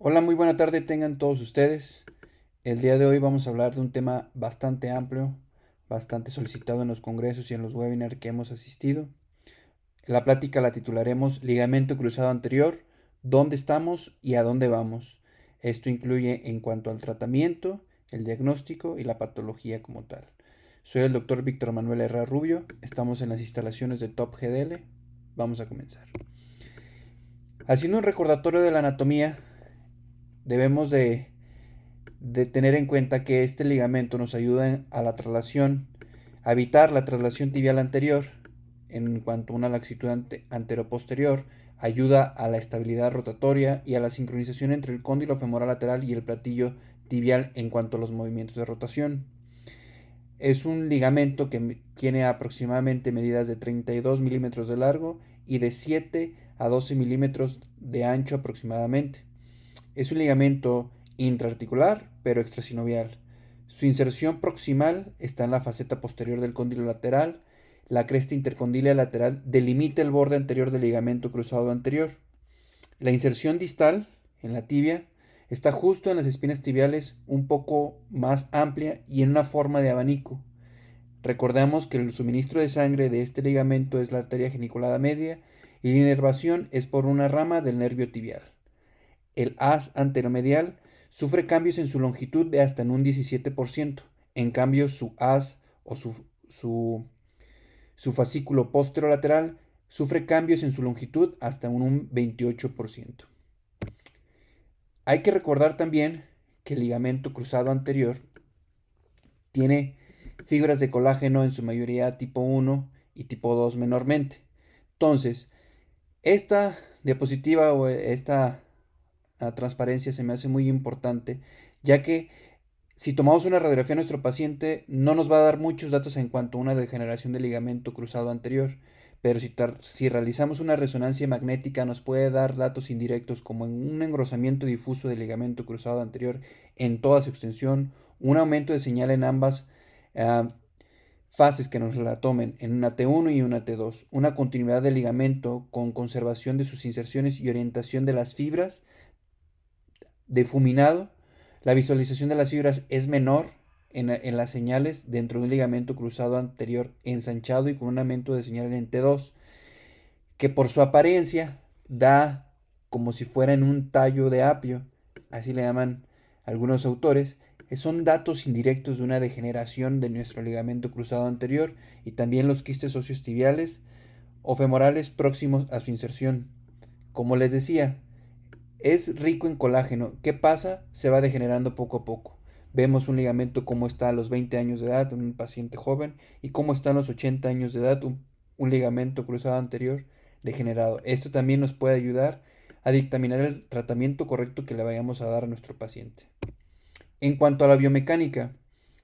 Hola, muy buena tarde tengan todos ustedes. El día de hoy vamos a hablar de un tema bastante amplio, bastante solicitado en los congresos y en los webinars que hemos asistido. La plática la titularemos Ligamento cruzado anterior, ¿dónde estamos y a dónde vamos? Esto incluye en cuanto al tratamiento, el diagnóstico y la patología como tal. Soy el doctor Víctor Manuel Herrera Rubio, estamos en las instalaciones de Top GDL. Vamos a comenzar. Haciendo un recordatorio de la anatomía, debemos de tener en cuenta que este ligamento nos ayuda a la traslación, a evitar la traslación tibial anterior en cuanto a una laxitud anteroposterior, ayuda a la estabilidad rotatoria y a la sincronización entre el cóndilo femoral lateral y el platillo tibial en cuanto a los movimientos de rotación. Es un ligamento que tiene aproximadamente medidas de 32 milímetros de largo y de 7 a 12 milímetros de ancho aproximadamente. Es un ligamento intraarticular, pero extrasinovial. Su inserción proximal está en la faceta posterior del cóndilo lateral. La cresta intercondílea lateral delimita el borde anterior del ligamento cruzado anterior. La inserción distal, en la tibia, está justo en las espinas tibiales, un poco más amplia y en una forma de abanico. Recordamos que el suministro de sangre de este ligamento es la arteria geniculada media y la inervación es por una rama del nervio tibial. El haz anteromedial sufre cambios en su longitud de hasta en un 17%. En cambio, su haz o su fascículo posterolateral sufre cambios en su longitud hasta un 28%. Hay que recordar también que el ligamento cruzado anterior tiene fibras de colágeno en su mayoría tipo 1 y tipo 2 menormente. Entonces, esta diapositiva o esta transparencia se me hace muy importante, ya que si tomamos una radiografía a nuestro paciente no nos va a dar muchos datos en cuanto a una degeneración del ligamento cruzado anterior, pero si realizamos una resonancia magnética nos puede dar datos indirectos como en un engrosamiento difuso del ligamento cruzado anterior en toda su extensión, un aumento de señal en ambas uh, fases que nos la tomen en una T1 y una T2, una continuidad del ligamento con conservación de sus inserciones y orientación de las fibras difuminado, la visualización de las fibras es menor en las señales dentro de un ligamento cruzado anterior ensanchado y con un aumento de señal en T2, que por su apariencia da como si fuera en un tallo de apio, así le llaman algunos autores, son datos indirectos de una degeneración de nuestro ligamento cruzado anterior y también los quistes óseos tibiales o femorales próximos a su inserción. Como les decía, es rico en colágeno. ¿Qué pasa? Se va degenerando poco a poco. Vemos un ligamento cómo está a los 20 años de edad, un paciente joven, y cómo está a los 80 años de edad, un ligamento cruzado anterior degenerado. Esto también nos puede ayudar a dictaminar el tratamiento correcto que le vayamos a dar a nuestro paciente. En cuanto a la biomecánica,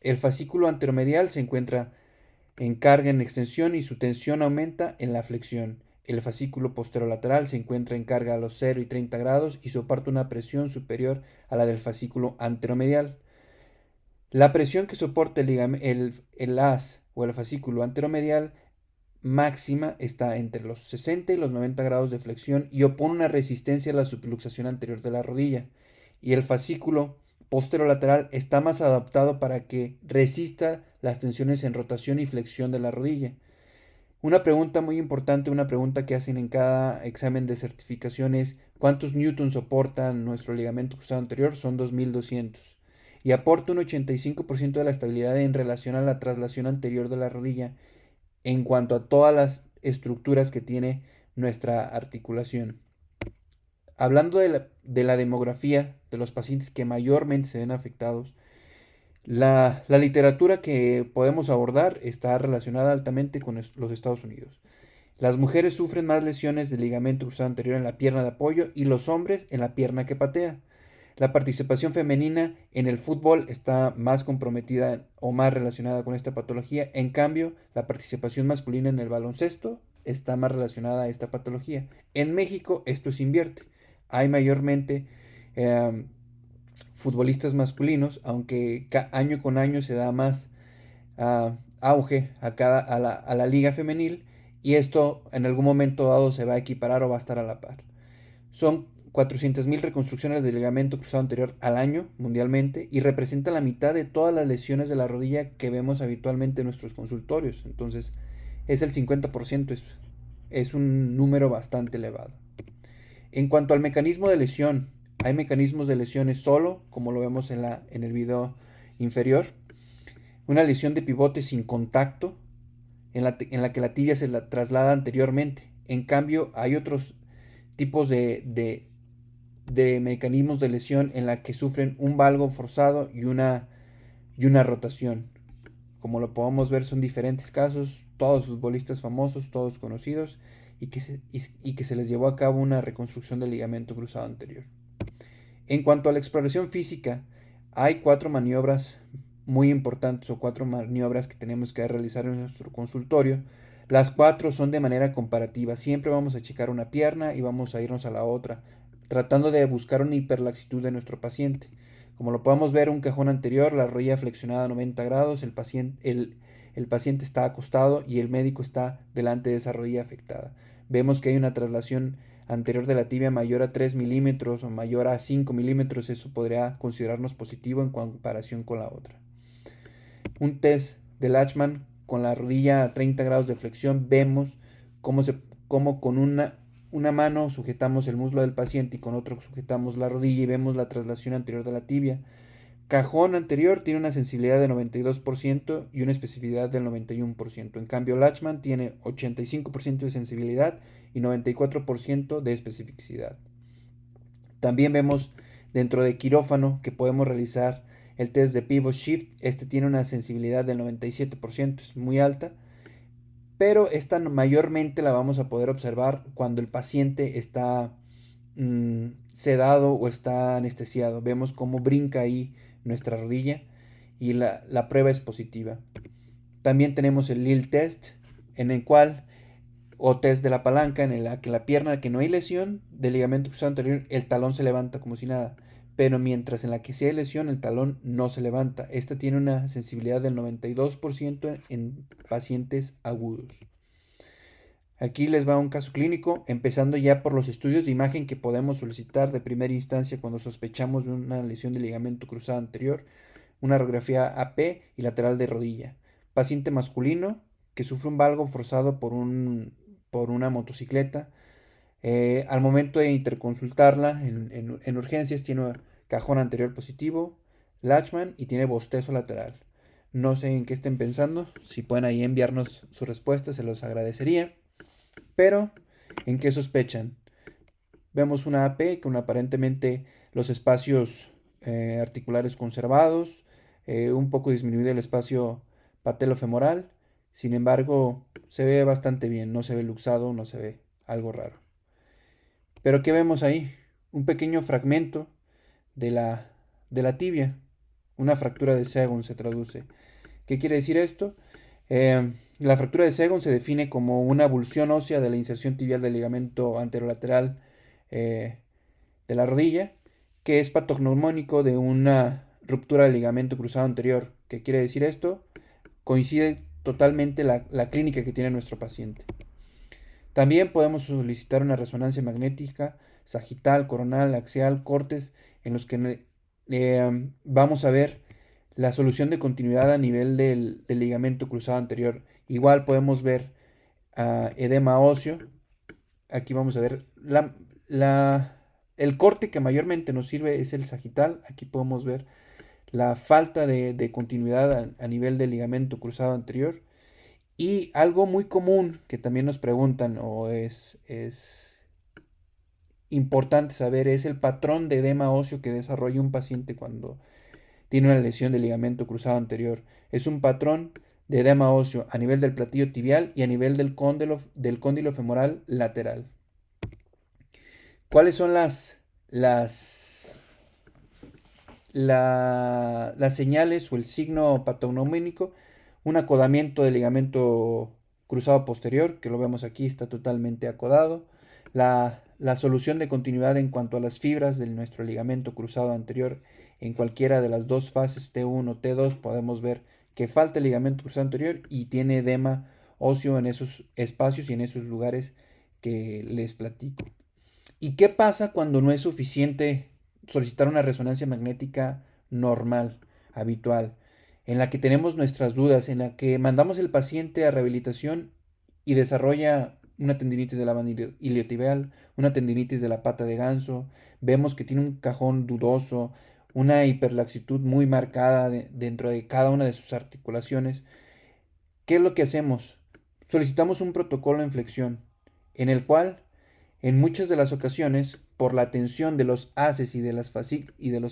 el fascículo anteromedial se encuentra en carga en extensión y su tensión aumenta en la flexión. El fascículo posterolateral se encuentra en carga a los 0 y 30 grados y soporta una presión superior a la del fascículo anteromedial. La presión que soporta el haz o el fascículo anteromedial máxima está entre los 60 y los 90 grados de flexión y opone una resistencia a la subluxación anterior de la rodilla. Y el fascículo posterolateral está más adaptado para que resista las tensiones en rotación y flexión de la rodilla. Una pregunta muy importante, una pregunta que hacen en cada examen de certificación es ¿cuántos newtons soporta nuestro ligamento cruzado anterior? Son 2200. Y aporta un 85% de la estabilidad en relación a la traslación anterior de la rodilla en cuanto a todas las estructuras que tiene nuestra articulación. Hablando de la demografía de los pacientes que mayormente se ven afectados, la literatura que podemos abordar está relacionada altamente con los Estados Unidos. Las mujeres sufren más lesiones del ligamento cruzado anterior en la pierna de apoyo y los hombres en la pierna que patea. La participación femenina en el fútbol está más comprometida o más relacionada con esta patología. En cambio, la participación masculina en el baloncesto está más relacionada a esta patología. En México esto se invierte. Hay mayormente eh, futbolistas masculinos, aunque año con año se da más auge a la liga femenil y esto en algún momento dado se va a equiparar o va a estar a la par. Son 400.000 reconstrucciones del ligamento cruzado anterior al año mundialmente y representa la mitad de todas las lesiones de la rodilla que vemos habitualmente en nuestros consultorios. Entonces es el 50%, es un número bastante elevado. En cuanto al mecanismo de lesión, hay mecanismos de lesiones solo, como lo vemos en el video inferior. Una lesión de pivote sin contacto, en la que la tibia se la traslada anteriormente. En cambio, hay otros tipos de mecanismos de lesión en la que sufren un valgo forzado y una rotación. Como lo podemos ver, son diferentes casos, todos futbolistas famosos, todos conocidos, y que se les llevó a cabo una reconstrucción del ligamento cruzado anterior. En cuanto a la exploración física, hay 4 maniobras muy importantes o 4 maniobras que tenemos que realizar en nuestro consultorio. Las 4 son de manera comparativa. Siempre vamos a checar una pierna y vamos a irnos a la otra, tratando de buscar una hiperlaxitud de nuestro paciente. Como lo podemos ver, un cajón anterior, la rodilla flexionada a 90 grados, el paciente está acostado y el médico está delante de esa rodilla afectada. Vemos que hay una traslación anterior de la tibia mayor a 3 milímetros o mayor a 5 milímetros. Eso podría considerarnos positivo en comparación con la otra. Un test de Lachman con la rodilla a 30 grados de flexión, vemos cómo con una mano sujetamos el muslo del paciente y con otro sujetamos la rodilla y vemos la traslación anterior de la tibia. Cajón anterior tiene una sensibilidad de 92% y una especificidad del 91%. En cambio, Lachman tiene 85% de sensibilidad y 94% de especificidad. También vemos dentro de quirófano que podemos realizar el test de Pivot Shift. Este tiene una sensibilidad del 97%, es muy alta, pero esta mayormente la vamos a poder observar cuando el paciente está sedado o está anestesiado. Vemos cómo brinca ahí nuestra rodilla y la prueba es positiva. También tenemos el Lille Test, en el cual, o test de la palanca, en la que la pierna, que no hay lesión del ligamento cruzado anterior, el talón se levanta como si nada. Pero mientras en la que sí hay lesión, el talón no se levanta. Esta tiene una sensibilidad del 92% en pacientes agudos. Aquí les va un caso clínico, empezando ya por los estudios de imagen que podemos solicitar de primera instancia cuando sospechamos de una lesión del ligamento cruzado anterior, una radiografía AP y lateral de rodilla. Paciente masculino que sufre un valgo forzado por una motocicleta. Al momento de interconsultarla en urgencias tiene cajón anterior positivo, Lachman y tiene bostezo lateral. No sé en qué estén pensando, si pueden ahí enviarnos su respuesta se los agradecería. Pero, ¿en qué sospechan? Vemos una AP con aparentemente los espacios articulares conservados, un poco disminuido el espacio patelofemoral. Sin embargo, se ve bastante bien, no se ve luxado, no se ve algo raro. Pero ¿qué vemos ahí? Un pequeño fragmento de la tibia, una fractura de Segun se traduce. ¿Qué quiere decir esto? La fractura de Segun se define como una avulsión ósea de la inserción tibial del ligamento anterolateral de la rodilla, que es patognomónico de una ruptura del ligamento cruzado anterior. ¿Qué quiere decir esto? Coincide totalmente la clínica que tiene nuestro paciente. También podemos solicitar una resonancia magnética sagital, coronal, axial, cortes, en los que vamos a ver la solución de continuidad a nivel del ligamento cruzado anterior. Igual podemos ver edema óseo. Aquí vamos a ver el corte que mayormente nos sirve es el sagital. Aquí podemos ver la falta de continuidad a nivel del ligamento cruzado anterior. Y algo muy común que también nos preguntan o es importante saber es el patrón de edema óseo que desarrolla un paciente cuando tiene una lesión del ligamento cruzado anterior. Es un patrón de edema óseo a nivel del platillo tibial y a nivel del cóndilo femoral lateral. ¿Cuáles son las señales o el signo patognomónico? Un acodamiento del ligamento cruzado posterior, que lo vemos aquí, está totalmente acodado. La solución de continuidad en cuanto a las fibras de nuestro ligamento cruzado anterior en cualquiera de las dos fases T1 o T2 podemos ver que falta el ligamento cruzado anterior y tiene edema óseo en esos espacios y en esos lugares que les platico. ¿Y qué pasa cuando no es suficiente solicitar una resonancia magnética normal, habitual, en la que tenemos nuestras dudas, en la que mandamos el paciente a rehabilitación y desarrolla una tendinitis de la banda iliotibial, una tendinitis de la pata de ganso, vemos que tiene un cajón dudoso, una hiperlaxitud muy marcada dentro de cada una de sus articulaciones? ¿Qué es lo que hacemos? Solicitamos un protocolo en flexión, en el cual en muchas de las ocasiones, por la tensión de los haces y de los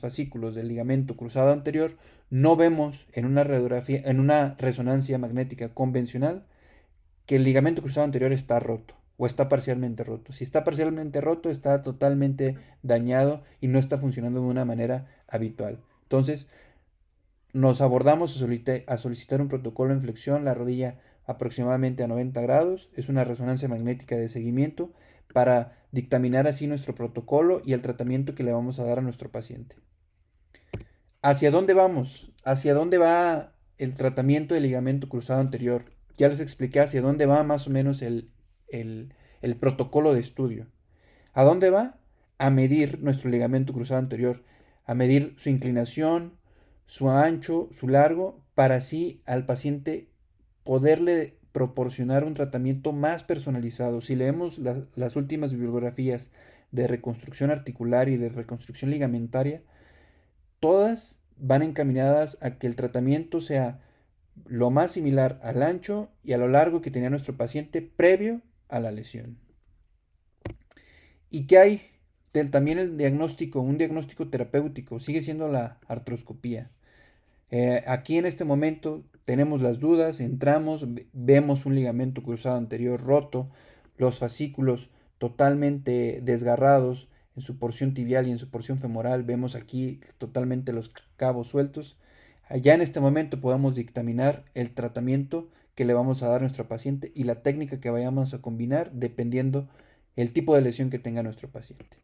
fascículos del ligamento cruzado anterior, no vemos en una radiografía, en una resonancia magnética convencional, que el ligamento cruzado anterior está roto o está parcialmente roto. Si está parcialmente roto, está totalmente dañado y no está funcionando de una manera habitual. Entonces, nos abordamos a solicitar un protocolo en flexión, la rodilla aproximadamente a 90 grados. Es una resonancia magnética de seguimiento para dictaminar así nuestro protocolo y el tratamiento que le vamos a dar a nuestro paciente. ¿Hacia dónde vamos? ¿Hacia dónde va el tratamiento del ligamento cruzado anterior? Ya les expliqué hacia dónde va más o menos el protocolo de estudio. ¿A dónde va? A medir nuestro ligamento cruzado anterior, a medir su inclinación, su ancho, su largo, para así al paciente poderle proporcionar un tratamiento más personalizado. Si leemos las últimas bibliografías de reconstrucción articular y de reconstrucción ligamentaria, todas van encaminadas a que el tratamiento sea lo más similar al ancho y a lo largo que tenía nuestro paciente previo a la lesión. ¿Y qué hay también el diagnóstico, un diagnóstico terapéutico? Sigue siendo la artroscopía. Aquí en este momento tenemos las dudas, entramos, vemos un ligamento cruzado anterior roto, los fascículos totalmente desgarrados en su porción tibial y en su porción femoral, vemos aquí totalmente los cabos sueltos. Ya en este momento podemos dictaminar el tratamiento que le vamos a dar a nuestro paciente y la técnica que vayamos a combinar dependiendo el tipo de lesión que tenga nuestro paciente.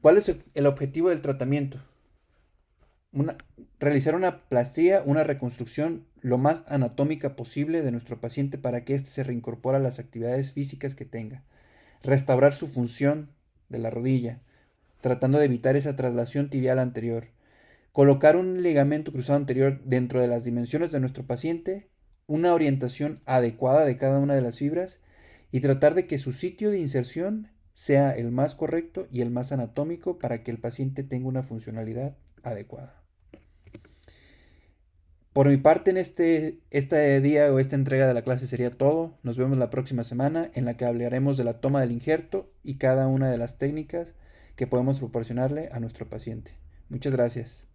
¿Cuál es el objetivo del tratamiento? Una, Realizar una plastía, una reconstrucción lo más anatómica posible de nuestro paciente para que éste se reincorpore a las actividades físicas que tenga. Restaurar su función de la rodilla, tratando de evitar esa traslación tibial anterior. Colocar un ligamento cruzado anterior dentro de las dimensiones de nuestro paciente, una orientación adecuada de cada una de las fibras y tratar de que su sitio de inserción sea el más correcto y el más anatómico para que el paciente tenga una funcionalidad adecuada. Por mi parte, en este día o esta entrega de la clase sería todo. Nos vemos la próxima semana en la que hablaremos de la toma del injerto y cada una de las técnicas que podemos proporcionarle a nuestro paciente. Muchas gracias.